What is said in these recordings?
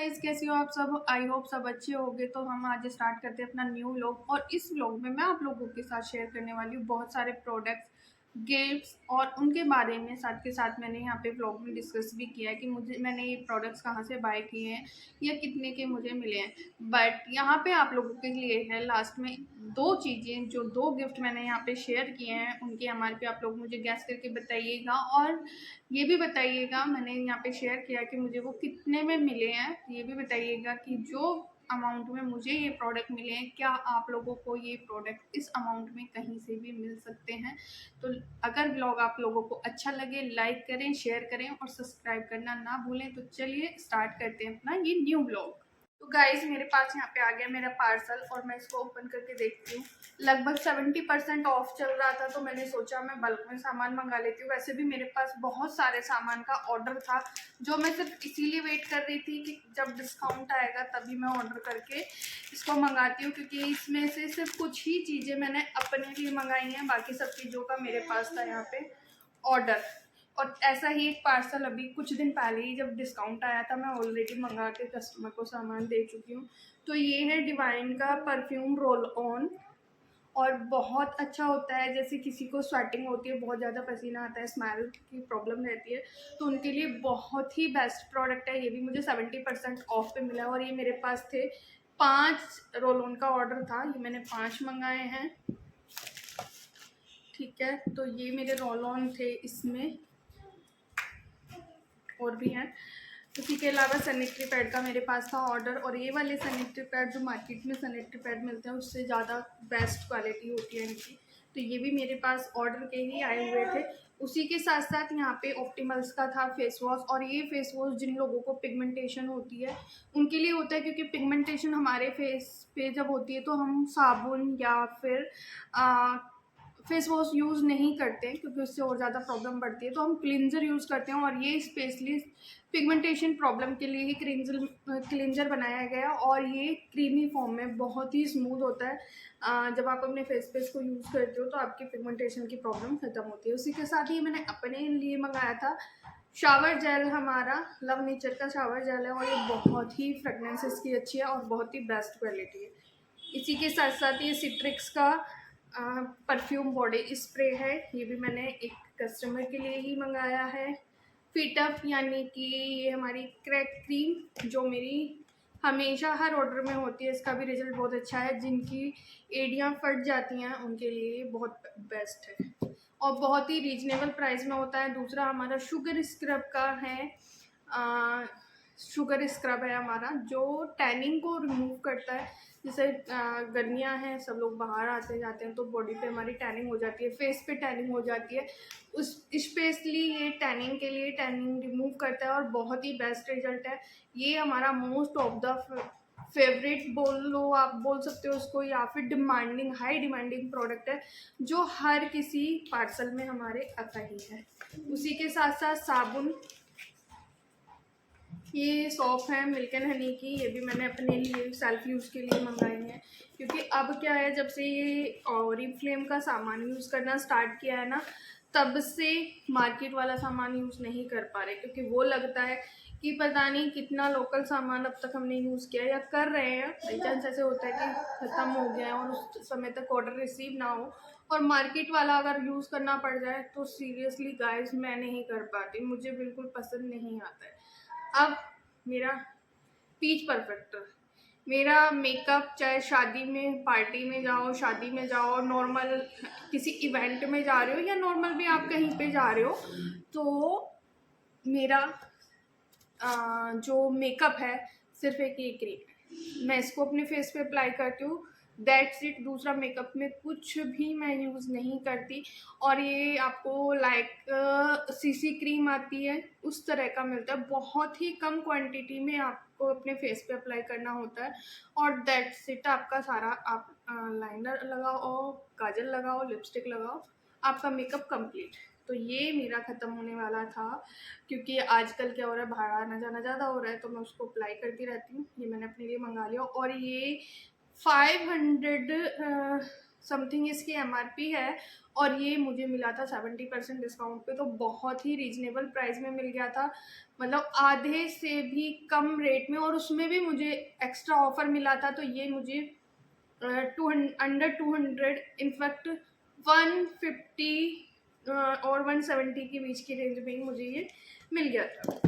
Guys, कैसे हो आप सब। आई होप सब अच्छे होंगे। तो हम आज स्टार्ट करते हैं अपना न्यू व्लॉग। और इस व्लॉग में मैं आप लोगों के साथ शेयर करने वाली हूँ बहुत सारे प्रोडक्ट्स, गिफ्ट्स और उनके बारे में। साथ के साथ मैंने यहाँ पे व्लॉग में डिस्कस भी किया है कि मैंने ये प्रोडक्ट्स कहाँ से बाय किए हैं या कितने के मुझे मिले हैं। बट यहाँ पे आप लोगों के लिए है लास्ट में दो चीज़ें, जो दो गिफ्ट मैंने यहाँ पे शेयर किए हैं उनकी एमआरपी आप लोग मुझे गैस करके बताइएगा। और ये भी बताइएगा मैंने यहाँ पे शेयर किया कि मुझे वो कितने में मिले हैं। ये भी बताइएगा कि जो अमाउंट में मुझे ये प्रोडक्ट मिले हैं, क्या आप लोगों को ये प्रोडक्ट इस अमाउंट में कहीं से भी मिल सकते हैं। तो अगर ब्लॉग आप लोगों को अच्छा लगे, लाइक करें, शेयर करें और सब्सक्राइब करना ना भूलें। तो चलिए स्टार्ट करते हैं अपना ये न्यू ब्लॉग। तो गाइज, मेरे पास यहाँ पे आ गया मेरा पार्सल और मैं इसको ओपन करके देखती हूँ। लगभग 70% ऑफ चल रहा था, तो मैंने सोचा मैं बल्क में सामान मंगा लेती हूँ। वैसे भी मेरे पास बहुत सारे सामान का ऑर्डर था, जो मैं सिर्फ इसीलिए वेट कर रही थी कि जब डिस्काउंट आएगा तभी मैं ऑर्डर करके इसको मंगाती हूँ। क्योंकि इसमें से सिर्फ कुछ ही चीज़ें मैंने अपने लिए मंगाई हैं, बाकी सब चीज़ों का मेरे पास था यहाँ पे ऑर्डर। और ऐसा ही एक पार्सल अभी कुछ दिन पहले ही जब डिस्काउंट आया था, मैं ऑलरेडी मंगा के कस्टमर को सामान दे चुकी हूँ। तो ये है डिवाइन का परफ्यूम रोल ऑन। और बहुत अच्छा होता है, जैसे किसी को स्वेटिंग होती है, बहुत ज़्यादा पसीना आता है, स्मेल की प्रॉब्लम रहती है, तो उनके लिए बहुत ही बेस्ट प्रोडक्ट है। ये भी मुझे 70% ऑफ पे मिला और ये मेरे पास थे 5 रोल ऑन का ऑर्डर था, ये मैंने 5 मंगाए हैं। ठीक है, तो ये मेरे रोल ऑन थे, इसमें और भी हैं। उसी के अलावा सैनिटरी पैड का मेरे पास था ऑर्डर। और ये वाले सैनिटरी पैड जो मार्केट में सैनिटरी पैड मिलते हैं उससे ज़्यादा बेस्ट क्वालिटी होती है इनकी, तो ये भी मेरे पास ऑर्डर के ही आए हुए थे। उसी के साथ साथ यहाँ पे ऑप्टिमल्स का था फेस वॉश। और ये फेस वॉश जिन लोगों को पिगमेंटेशन होती है उनके लिए होता है, क्योंकि पिगमेंटेशन हमारे फेस पे जब होती है तो हम साबुन या फिर फेस वॉश यूज़ नहीं करते हैं, क्योंकि उससे और ज़्यादा प्रॉब्लम बढ़ती है, तो हम क्लिनजर यूज़ करते हैं। और ये स्पेशली पिगमेंटेशन प्रॉब्लम के लिए ही क्लिनजर बनाया गया। और ये क्रीमी फॉर्म में बहुत ही स्मूथ होता है। जब आप अपने फेस पे इसको यूज़ करते हो तो आपकी पिगमेंटेशन की प्रॉब्लम ख़त्म होती है। उसी के साथ ही मैंने अपने लिए मंगाया था शावर जेल, हमारा लव नेचर का शावर जेल है। और ये बहुत ही फ्रेगनेंस इसकी अच्छी है और बहुत ही बेस्ट क्वालिटी है। इसी के साथ साथ ये सिट्रिक्स का परफ्यूम बॉडी स्प्रे है, ये भी मैंने एक कस्टमर के लिए ही मंगाया है। फिटअप यानी कि ये हमारी क्रैक क्रीम जो मेरी हमेशा हर ऑर्डर में होती है, इसका भी रिजल्ट बहुत अच्छा है। जिनकी एड़ियाँ फट जाती हैं उनके लिए बहुत बेस्ट है और बहुत ही रीजनेबल प्राइस में होता है। दूसरा हमारा शुगर स्क्रब का है। शुगर स्क्रब है हमारा, जो टैनिंग को रिमूव करता है। जैसे गर्मियाँ हैं, सब लोग बाहर आते जाते हैं तो बॉडी पे हमारी टैनिंग हो जाती है, फेस पे टैनिंग हो जाती है। उस स्पेशली ये टैनिंग के लिए टैनिंग रिमूव करता है और बहुत ही बेस्ट रिजल्ट है। ये हमारा मोस्ट ऑफ द फेवरेट बोल लो, आप बोल सकते हो उसको, या फिर डिमांडिंग, हाई डिमांडिंग प्रोडक्ट है जो हर किसी पार्सल में हमारे आता ही है। उसी के साथ साथ साबुन, ये सॉप है मिल्क एंड हनी की, ये भी मैंने अपने लिए सेल्फ यूज़ के लिए मंगाई हैं। क्योंकि अब क्या है, जब से ये ऑरिफ्लेम का सामान यूज़ करना स्टार्ट किया है ना, तब से मार्केट वाला सामान यूज़ नहीं कर पा रहे, क्योंकि वो लगता है कि पता नहीं कितना लोकल सामान अब तक हमने यूज़ किया या कर रहे हैं। बाई चांस ऐसे होता है कि ख़त्म हो गया है और उस समय तक ऑर्डर रिसीव ना हो और मार्केट वाला अगर यूज़ करना पड़ जाए, तो सीरियसली गाइस मैं नहीं कर पाती, मुझे बिल्कुल पसंद नहीं आता है। अब मेरा पीच परफेक्टर, मेरा मेकअप, चाहे शादी में, पार्टी में जाओ, शादी में जाओ, नॉर्मल किसी इवेंट में जा रहे हो या नॉर्मल भी आप कहीं पे जा रहे हो, तो मेरा जो मेकअप है सिर्फ एक ये क्रीम है, मैं इसको अपने फेस पे अप्लाई करती हूँ, दैट्स इट। दूसरा मेकअप में कुछ भी मैं यूज़ नहीं करती। और ये आपको लाइक सीसी क्रीम आती है उस तरह का मिलता है, बहुत ही कम क्वांटिटी में आपको अपने फेस पे अप्लाई करना होता है और दैट्स इट। आपका सारा, आप लाइनर लगाओ, काजल लगाओ, लिपस्टिक लगाओ, आपका मेकअप कंप्लीट। तो ये मेरा ख़त्म होने वाला था, क्योंकि आजकल क्या हो रहा है, बाहर आना जाना ज़्यादा हो रहा है, तो मैं उसको अप्लाई करती रहती हूँ। ये मैंने अपने लिए मंगा लिया और ये 500 समथिंग इसकी एमआरपी है और ये मुझे मिला था 70% डिस्काउंट पे, तो बहुत ही रीजनेबल प्राइस में मिल गया था, मतलब आधे से भी कम रेट में, और उसमें भी मुझे एक्स्ट्रा ऑफर मिला था। तो ये मुझे अंडर 200, इनफैक्ट 150 और 170 के बीच की रेंज में ही मुझे ये मिल गया था।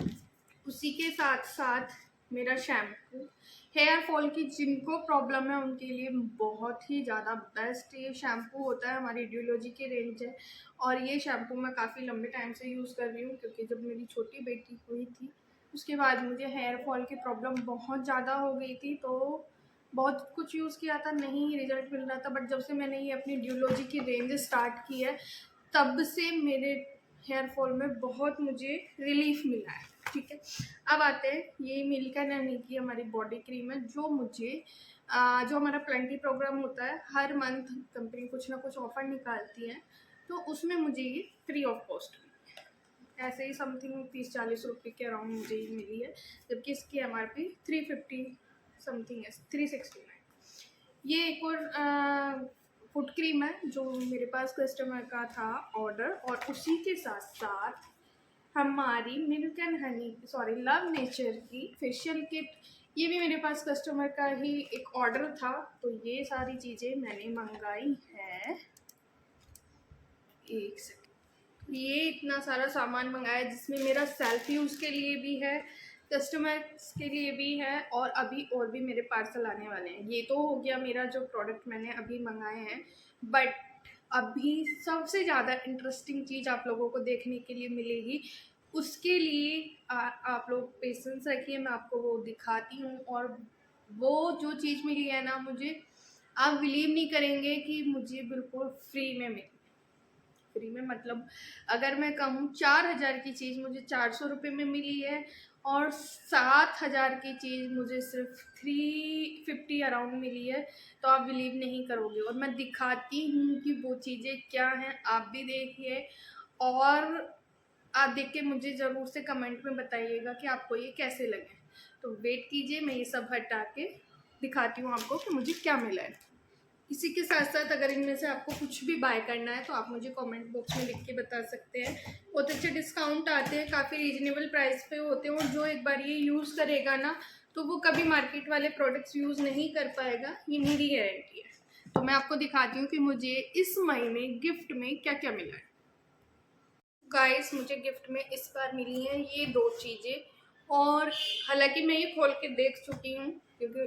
उसी के साथ साथ मेरा शैम्पू, हेयर फॉल की जिनको प्रॉब्लम है उनके लिए बहुत ही ज़्यादा बेस्ट ये शैम्पू होता है, हमारी ड्यूलॉजी की रेंज है। और ये शैम्पू मैं काफ़ी लंबे टाइम से यूज़ कर रही हूँ, क्योंकि जब मेरी छोटी बेटी हुई थी उसके बाद मुझे हेयर फॉल की प्रॉब्लम बहुत ज़्यादा हो गई थी, तो बहुत कुछ यूज़ किया था, नहीं रिजल्ट मिल रहा था। बट जब से मैंने ये अपनी ड्यूलॉजी की रेंज स्टार्ट की है तब से मेरे हेयर फॉल में बहुत मुझे रिलीफ मिला है। ठीक है, अब आते हैं ये मिल्क एंड हनी की हमारी बॉडी क्रीम है, जो मुझे जो हमारा प्लेंटी प्रोग्राम होता है, हर मंथ कंपनी कुछ ना कुछ ऑफर निकालती है, तो उसमें मुझे ये फ्री ऑफ कॉस्ट ऐसे ही समथिंग 30-40 रुपये के अराउंड मुझे ये मिली है, जबकि इसकी एमआरपी 350 समथिंग है, 369। ये एक और फुट क्रीम है जो मेरे पास कस्टमर का था ऑर्डर, और उसी के साथ साथ हमारी milk and honey love nature की फेशियल किट, ये भी मेरे पास कस्टमर का ही एक ऑर्डर था। तो ये सारी चीज़ें मैंने मंगाई है। एक सेकंड, ये इतना सारा सामान मंगाया जिसमें मेरा सेल्फ यूज़ के लिए भी है, कस्टमर्स के लिए भी है, और अभी और भी मेरे पार्सल आने वाले हैं। ये तो हो गया मेरा जो प्रोडक्ट मैंने अभी मंगाए हैं, बट अभी सबसे ज़्यादा इंटरेस्टिंग चीज़ आप लोगों को देखने के लिए मिलेगी। उसके लिए आप लोग पेशेंस रखिए, मैं आपको वो दिखाती हूँ। और वो जो चीज़ मिली है ना मुझे, आप बिलीव नहीं करेंगे कि मुझे बिल्कुल फ्री में मिली। फ्री में मतलब अगर मैं कहूँ 4000 की चीज़ मुझे 400 रुपये में मिली है, और 7000 की चीज़ मुझे सिर्फ 350 अराउंड मिली है, तो आप बिलीव नहीं करोगे। और मैं दिखाती हूँ कि वो चीज़ें क्या हैं, आप भी देखिए, और आप देख के मुझे ज़रूर से कमेंट में बताइएगा कि आपको ये कैसे लगे। तो वेट कीजिए, मैं ये सब हटा के दिखाती हूँ आपको कि मुझे क्या मिला है। इसी के साथ साथ अगर इनमें से आपको कुछ भी बाय करना है तो आप मुझे कमेंट बॉक्स में लिख के बता सकते हैं। बहुत अच्छे डिस्काउंट आते हैं, काफ़ी रीजनेबल प्राइस पे होते हैं, और जो एक बार ये यूज़ करेगा ना तो वो कभी मार्केट वाले प्रोडक्ट्स यूज़ नहीं कर पाएगा, ये मेरी गारंटी है। तो मैं आपको दिखाती हूँ कि मुझे इस महीने गिफ्ट में क्या क्या मिला है। गाइस, मुझे गिफ्ट में इस बार मिली हैं ये 2 चीज़ें, और हालांकि मैं ये खोल के देख चुकी हूँ, क्योंकि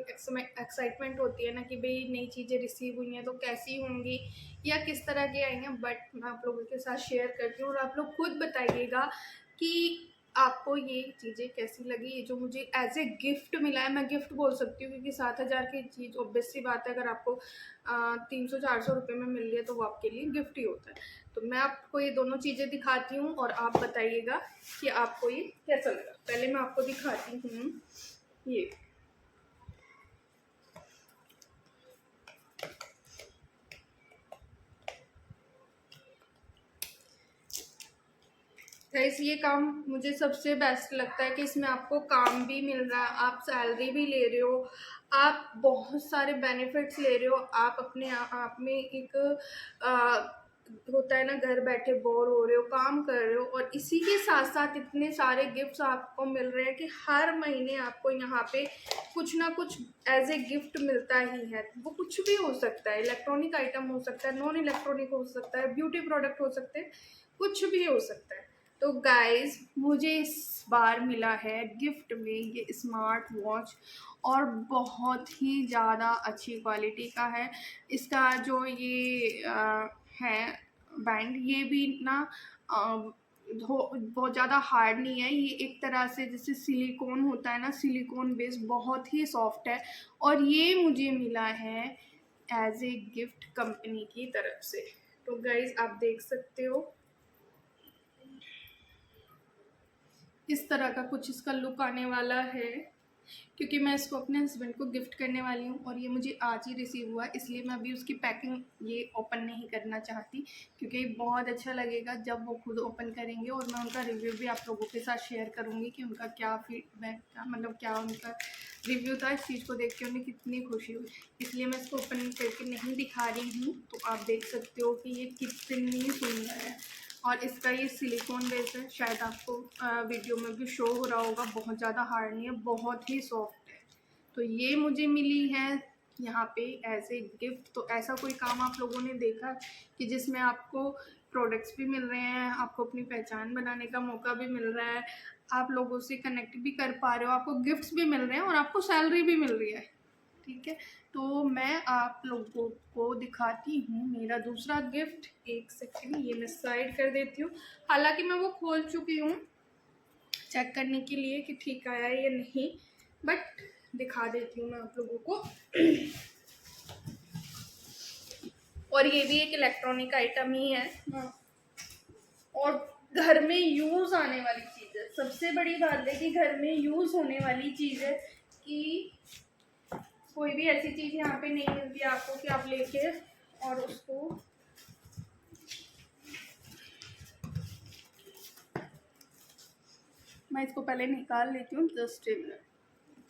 एक्साइटमेंट होती है ना कि भाई नई चीज़ें रिसीव हुई हैं तो कैसी होंगी या किस तरह के आई हैं। बट मैं आप लोगों के साथ शेयर करती हूँ, और आप लोग खुद बताइएगा कि आपको ये चीज़ें कैसी लगी। ये जो मुझे एज ए गिफ्ट मिला है, मैं गिफ्ट बोल सकती हूँ, क्योंकि 7000 की चीज़ ऑब्वियस सी बात है, अगर आपको 300-400 रुपये में मिल रही है तो वो आपके लिए गिफ्ट ही होता है। तो मैं आपको ये दोनों चीज़ें दिखाती हूँ और आप बताइएगा कि आपको ये कैसा लगा। पहले मैं आपको दिखाती हूँ ये, गाइस ये काम मुझे सबसे बेस्ट लगता है कि इसमें आपको काम भी मिल रहा है, आप सैलरी भी ले रहे हो, आप बहुत सारे बेनिफिट्स ले रहे हो, आप अपने आप में एक होता है ना, घर बैठे बोर हो रहे हो, काम कर रहे हो, और इसी के साथ साथ इतने सारे गिफ्ट्स आपको मिल रहे हैं कि हर महीने आपको यहाँ पे कुछ ना कुछ एज ए गिफ्ट मिलता ही है। वो कुछ भी हो सकता है, इलेक्ट्रॉनिक आइटम हो सकता है, नॉन इलेक्ट्रॉनिक हो सकता है, ब्यूटी प्रोडक्ट हो सकते हैं, कुछ भी हो सकता है। तो गाइस, मुझे इस बार मिला है गिफ्ट में ये स्मार्ट वॉच, और बहुत ही ज़्यादा अच्छी क्वालिटी का है। इसका जो ये है बैंड, ये भी ना बहुत ज़्यादा हार्ड नहीं है, ये एक तरह से जैसे सिलिकॉन होता है ना, सिलिकॉन बेस बहुत ही सॉफ्ट है, और ये मुझे मिला है एज ए गिफ्ट कंपनी की तरफ से। तो गाइस आप देख सकते हो इस तरह का कुछ इसका लुक आने वाला है। क्योंकि मैं इसको अपने हस्बैंड को गिफ्ट करने वाली हूँ और ये मुझे आज ही रिसीव हुआ है, इसलिए मैं अभी उसकी पैकिंग ये ओपन नहीं करना चाहती, क्योंकि बहुत अच्छा लगेगा जब वो खुद ओपन करेंगे और मैं उनका रिव्यू भी आप लोगों के साथ शेयर करूँगी कि उनका क्या फीडबैक था, मतलब क्या उनका रिव्यू था, इस चीज़ को देख के उन्हें कितनी खुशी हुई। इसलिए मैं इसको ओपन करके नहीं दिखा रही हूँ। तो आप देख सकते हो कि ये कितनी सुंदर है और इसका ये सिलिकॉन बेस है, शायद आपको वीडियो में भी शो हो रहा होगा, बहुत ज़्यादा हार्ड नहीं है, बहुत ही सॉफ्ट है। तो ये मुझे मिली है यहाँ पे एज ए गिफ्ट। तो ऐसा कोई काम आप लोगों ने देखा कि जिसमें आपको प्रोडक्ट्स भी मिल रहे हैं, आपको अपनी पहचान बनाने का मौका भी मिल रहा है, आप लोगों से कनेक्ट भी कर पा रहे हो, आपको गिफ्ट्स भी मिल रहे हैं और आपको सैलरी भी मिल रही है, ठीक है। तो मैं आप लोगों को दिखाती हूँ मेरा दूसरा गिफ्ट। एक सेकंड, ये मैं साइड कर देती हूँ। हालांकि मैं वो खोल चुकी हूँ चेक करने के लिए कि ठीक आया है या नहीं, बट दिखा देती हूँ मैं आप लोगों को। और ये भी एक इलेक्ट्रॉनिक आइटम ही है और घर में यूज़ आने वाली चीज़ है। सबसे बड़ी बात है कि घर में यूज़ होने वाली चीज़ है, कि कोई भी ऐसी चीज़ यहाँ पे नहीं मिलती आपको कि आप लेके और उसको मैं इसको पहले निकाल लेती हूँ, जस्ट ए मिनट।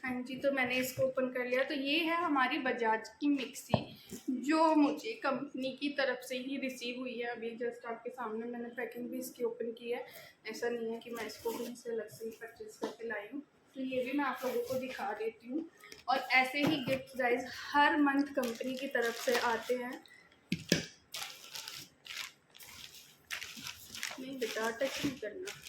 हाँ जी, तो मैंने इसको ओपन कर लिया। तो ये है हमारी बजाज की मिक्सी, जो मुझे कंपनी की तरफ से ही रिसीव हुई है। अभी जस्ट आपके सामने मैंने पैकिंग भी इसकी ओपन की है, ऐसा नहीं है कि मैं इसको कहीं से अलग से परचेज करके लाई हूँ। तो ये भी मैं आप लोगों को दिखा देती हूँ। और ऐसे ही गिफ्ट गाइज हर मंथ कंपनी की तरफ से आते हैं। नहीं बेटा, टच नहीं करना।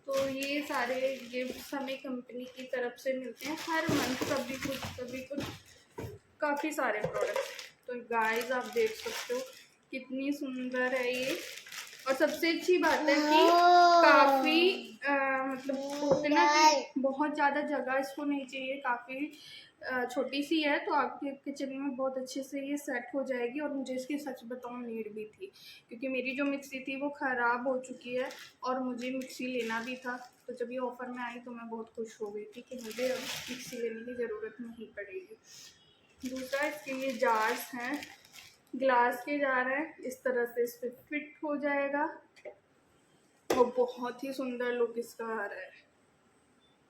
तो ये सारे गिफ्ट्स हमें कंपनी की तरफ से मिलते हैं हर मंथ, कभी कुछ काफ़ी सारे प्रोडक्ट्स। तो गाइस आप देख सकते हो कितनी सुंदर है ये। और सबसे अच्छी बात है कि काफ़ी मतलब होते ना कि बहुत ज़्यादा जगह इसको नहीं चाहिए, काफ़ी छोटी सी है, तो आपके किचन में बहुत अच्छे से ये सेट हो जाएगी। और मुझे इसकी सच बताऊँ नीड भी थी, क्योंकि मेरी जो मिक्सी थी वो ख़राब हो चुकी है और मुझे मिक्सी लेना भी था। तो जब ये ऑफ़र में आई तो मैं बहुत खुश हो गई थी कि मुझे अब मिक्सी लेने की ज़रूरत नहीं पड़ेगी। दूसरा, इसके ये जार्स हैं, ग्लास के जार हैं, इस तरह से इस पर फिट हो जाएगा और बहुत ही सुंदर लुक इसका आ रहा है,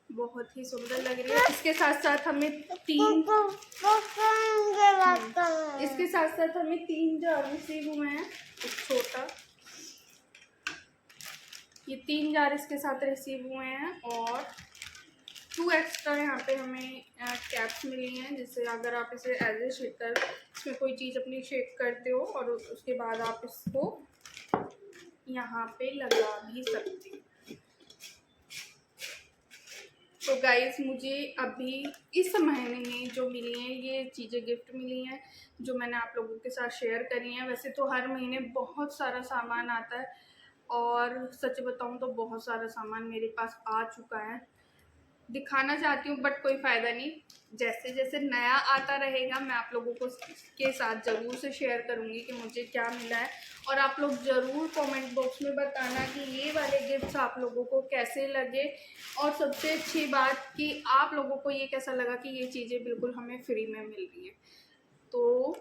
बहुत ही सुंदर लग रही है। इसके साथ साथ हमें तीन जार रिसीव हुए हैं। एक छोटा, ये 3 जार इसके साथ रिसीव हुए हैं और 2 एक्स्ट्रा यहाँ पे हमें कैप्स मिली हैं, जिससे अगर आप इसे एज ए शेकर इसमें कोई चीज़ अपनी शेक करते हो और उसके बाद आप इसको यहाँ पे लगा भी सकते हो। तो गाइस मुझे अभी इस महीने में जो मिली हैं ये चीज़ें गिफ्ट मिली हैं, जो मैंने आप लोगों के साथ शेयर करी हैं। वैसे तो हर महीने बहुत सारा सामान आता है और सच बताऊं तो बहुत सारा सामान मेरे पास आ चुका है, दिखाना चाहती हूँ बट कोई फ़ायदा नहीं। जैसे जैसे नया आता रहेगा मैं आप लोगों को के साथ ज़रूर से शेयर करूँगी कि मुझे क्या मिला है। और आप लोग ज़रूर कमेंट बॉक्स में बताना कि ये वाले गिफ्ट्स आप लोगों को कैसे लगे, और सबसे अच्छी बात कि आप लोगों को ये कैसा लगा कि ये चीज़ें बिल्कुल हमें फ्री में मिल रही हैं। तो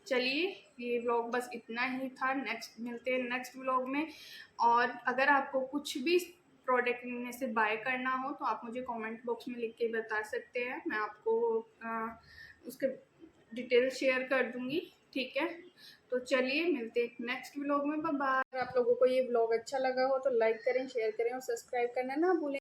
चलिए, ये व्लॉग बस इतना ही था। मिलते हैं नेक्स्ट व्लॉग में। और अगर आपको कुछ भी प्रोडक्ट में से बाय करना हो तो आप मुझे कमेंट बॉक्स में लिख के बता सकते हैं, मैं आपको उसके डिटेल शेयर कर दूंगी, ठीक है। तो चलिए मिलते हैं नेक्स्ट व्लॉग में, बाय बाय। अगर आप लोगों को ये व्लॉग अच्छा लगा हो तो लाइक करें, शेयर करें और सब्सक्राइब करना ना भूलें।